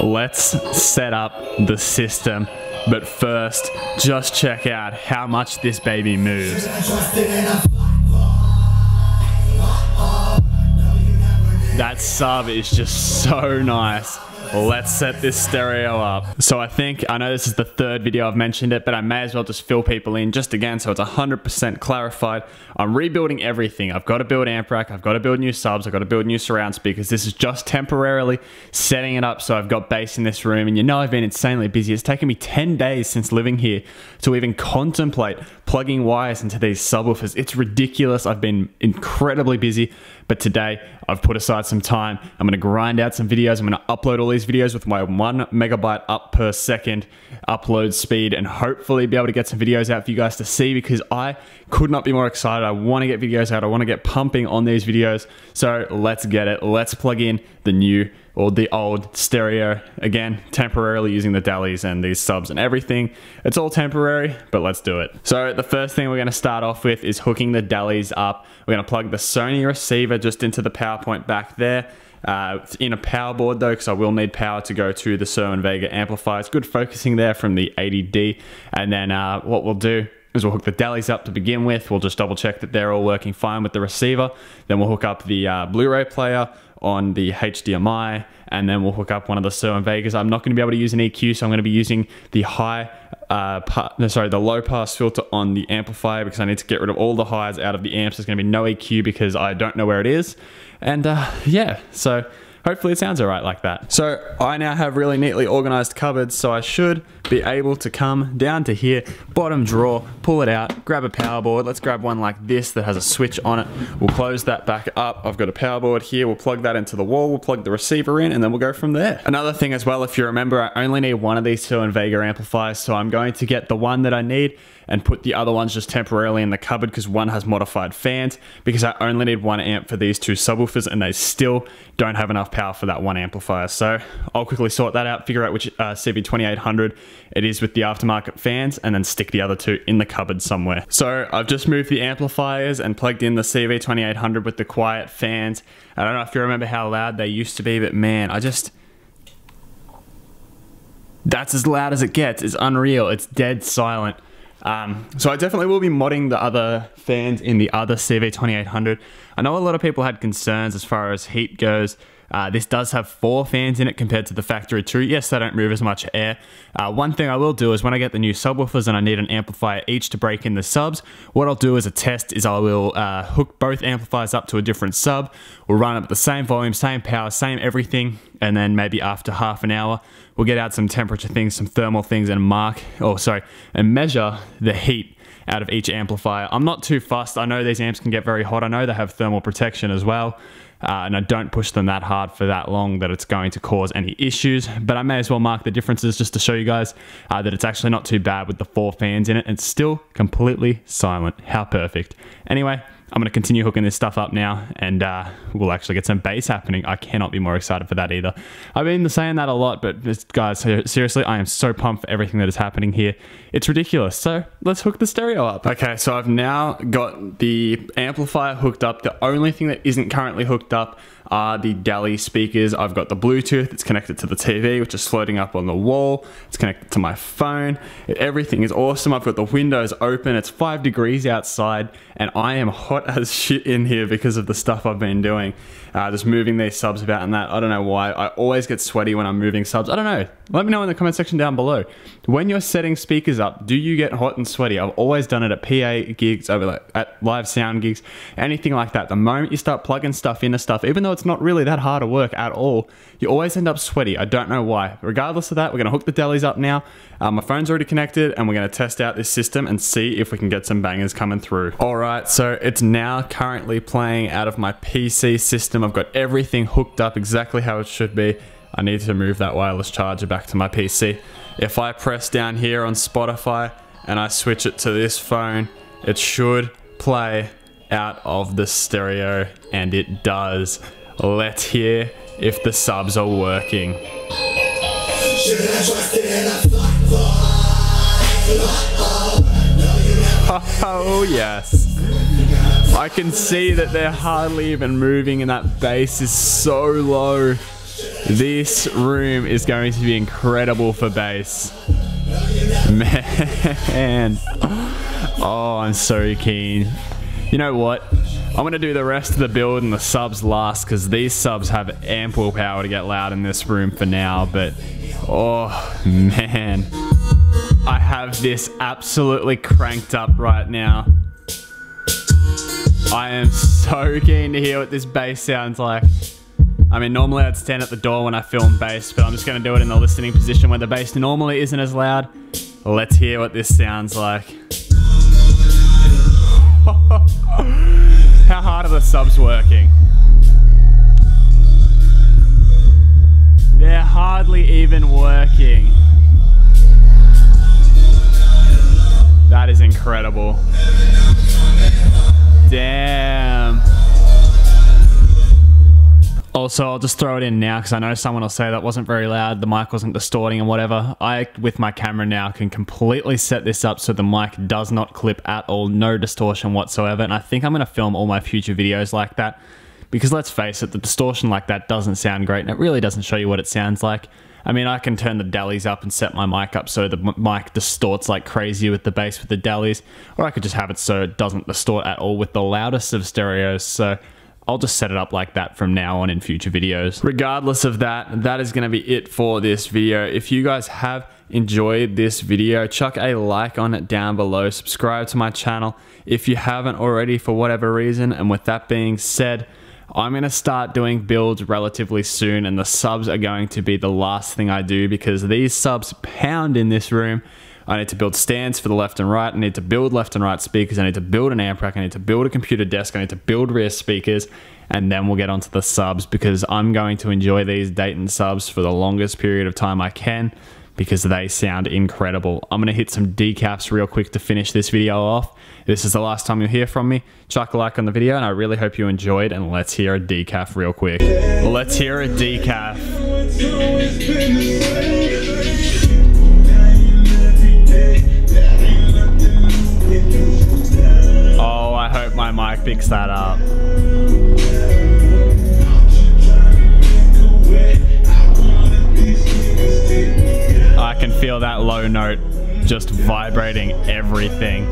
let's set up the system. But first, just check out how much this baby moves. That sub is just so nice. Let's set this stereo up. So I know this is the third video I've mentioned it, but I may as well just fill people in just again so it's 100% clarified. I'm rebuilding everything. I've got to build amp rack, I've got to build new subs, I've got to build new surround speakers. This is just temporarily setting it up so I've got bass in this room, and you know I've been insanely busy. It's taken me 10 days since living here to even contemplate plugging wires into these subwoofers. It's ridiculous. I've been incredibly busy, but today I've put aside some time. I'm gonna grind out some videos. I'm gonna upload all these videos with my 1 megabyte up per second upload speed, and hopefully be able to get some videos out for you guys to see, because I could not be more excited. I wanna get videos out. I wanna get pumping on these videos. So let's get it. Let's plug in the new or the old stereo. Again, temporarily using the Dallies and these subs and everything. It's all temporary, but let's do it. So the first thing we're gonna start off with is hooking the Dallies up. We're gonna plug the Sony receiver just into the power point back there. It's in a power board though, because I will need power to go to the Sir and Vega amplifiers. Good focusing there from the 80D. And then what we'll do is we'll hook the Dallies up to begin with. We'll just double check that they're all working fine with the receiver. Then we'll hook up the Blu-ray player on the HDMI, and then we'll hook up one of the Sir and Vegas. I'm not going to be able to use an EQ, so I'm going to be using the the low pass filter on the amplifier, because I need to get rid of all the highs out of the amps. There's going to be no EQ because I don't know where it is. And yeah, so hopefully it sounds all right like that. So I now have really neatly organized cupboards, so I should be able to come down to here, bottom drawer, pull it out, grab a power board. Let's grab one like this that has a switch on it. We'll close that back up. I've got a power board here. We'll plug that into the wall. We'll plug the receiver in, and then we'll go from there. Another thing as well, if you remember, I only need one of these Sir and Vega amplifiers, so I'm going to get the one that I need and put the other ones just temporarily in the cupboard, because one has modified fans, because I only need 1 amp for these 2 subwoofers, and they still don't have enough power for that 1 amplifier. So I'll quickly sort that out, figure out which CV2800 it is with the aftermarket fans, and then stick the other 2 in the cupboard somewhere. So I've just moved the amplifiers and plugged in the CV2800 with the quiet fans. I don't know if you remember how loud they used to be, but man, that's as loud as it gets. It's unreal. It's dead silent. So I definitely will be modding the other fans in the other CV2800. I know a lot of people had concerns as far as heat goes. This does have 4 fans in it compared to the factory 2. Yes, they don't move as much air. One thing I will do is when I get the new subwoofers and I need an amplifier each to break in the subs, what I'll do as a test is I will hook both amplifiers up to a different sub. We'll run up at the same volume, same power, same everything, and then maybe after half an hour, we'll get out some temperature things, some thermal things, and measure the heat out of each amplifier. I'm not too fussed. I know these amps can get very hot. I know they have thermal protection as well. And I don't push them that hard for that long that it's going to cause any issues, but I may as well mark the differences just to show you guys that it's actually not too bad with the 4 fans in it, and still completely silent. How perfect. Anyway, I'm going to continue hooking this stuff up now, and we'll actually get some bass happening. I cannot be more excited for that either. I've been saying that a lot, but guys, seriously, I am so pumped for everything that is happening here. It's ridiculous. So let's hook the stereo up. Okay, so I've now got the amplifier hooked up. The only thing that isn't currently hooked up are the Dallies speakers. I've got the Bluetooth, it's connected to the TV, which is floating up on the wall. It's connected to my phone. Everything is awesome. I've got the windows open. It's 5 degrees outside, and I am hot as shit in here because of the stuff I've been doing. Just moving these subs about and that. I don't know why. I always get sweaty when I'm moving subs. I don't know. Let me know in the comment section down below. When you're setting speakers up, do you get hot and sweaty? I've always done it at PA gigs, at live sound gigs, anything like that. The moment you start plugging stuff into stuff, even though it's not really that hard to work at all, you always end up sweaty. I don't know why. Regardless of that, we're going to hook the Dallies up now. My phone's already connected, and we're going to test out this system and see if we can get some bangers coming through. Alright, so it's now currently playing out of my PC system. I've got everything hooked up exactly how it should be. I need to move that wireless charger back to my PC. If I press down here on Spotify and I switch it to this phone, it should play out of the stereo, and it does. Let's hear if the subs are working. Oh yes. I can see that they're hardly even moving, and that bass is so low. This room is going to be incredible for bass. Man. Oh, I'm so keen. You know what? I'm going to do the rest of the build and the subs last because these subs have ample power to get loud in this room for now. But, oh, man. I have this absolutely cranked up right now. I am so keen to hear what this bass sounds like. I mean, normally I'd stand at the door when I film bass, but I'm just going to do it in the listening position where the bass normally isn't as loud. Let's hear what this sounds like. How hard are the subs working? They're hardly even working. That is incredible. Damn. Also, I'll just throw it in now because I know someone will say that wasn't very loud, the mic wasn't distorting and whatever. I, with my camera now, can completely set this up so the mic does not clip at all, no distortion whatsoever, and I think I'm going to film all my future videos like that because let's face it, the distortion like that doesn't sound great and it really doesn't show you what it sounds like. I mean, I can turn the delis up and set my mic up so the mic distorts like crazy with the bass with the delis, or I could just have it so it doesn't distort at all with the loudest of stereos, so I'll just set it up like that from now on in future videos. Regardless of that, that is going to be it for this video. If you guys have enjoyed this video, chuck a like on it down below. Subscribe to my channel if you haven't already for whatever reason. And with that being said, I'm going to start doing builds relatively soon, and the subs are going to be the last thing I do because these subs pound in this room. I need to build stands for the left and right. I need to build left and right speakers. I need to build an amp rack. I need to build a computer desk. I need to build rear speakers. And then we'll get onto the subs because I'm going to enjoy these Dayton subs for the longest period of time I can because they sound incredible. I'm going to hit some decaps real quick to finish this video off. This is the last time you'll hear from me. Chuck a like on the video and I really hope you enjoyed, and let's hear a decaf real quick. Let's hear a decaf. Oh, I hope my mic picks that up. I can feel that low note just vibrating everything.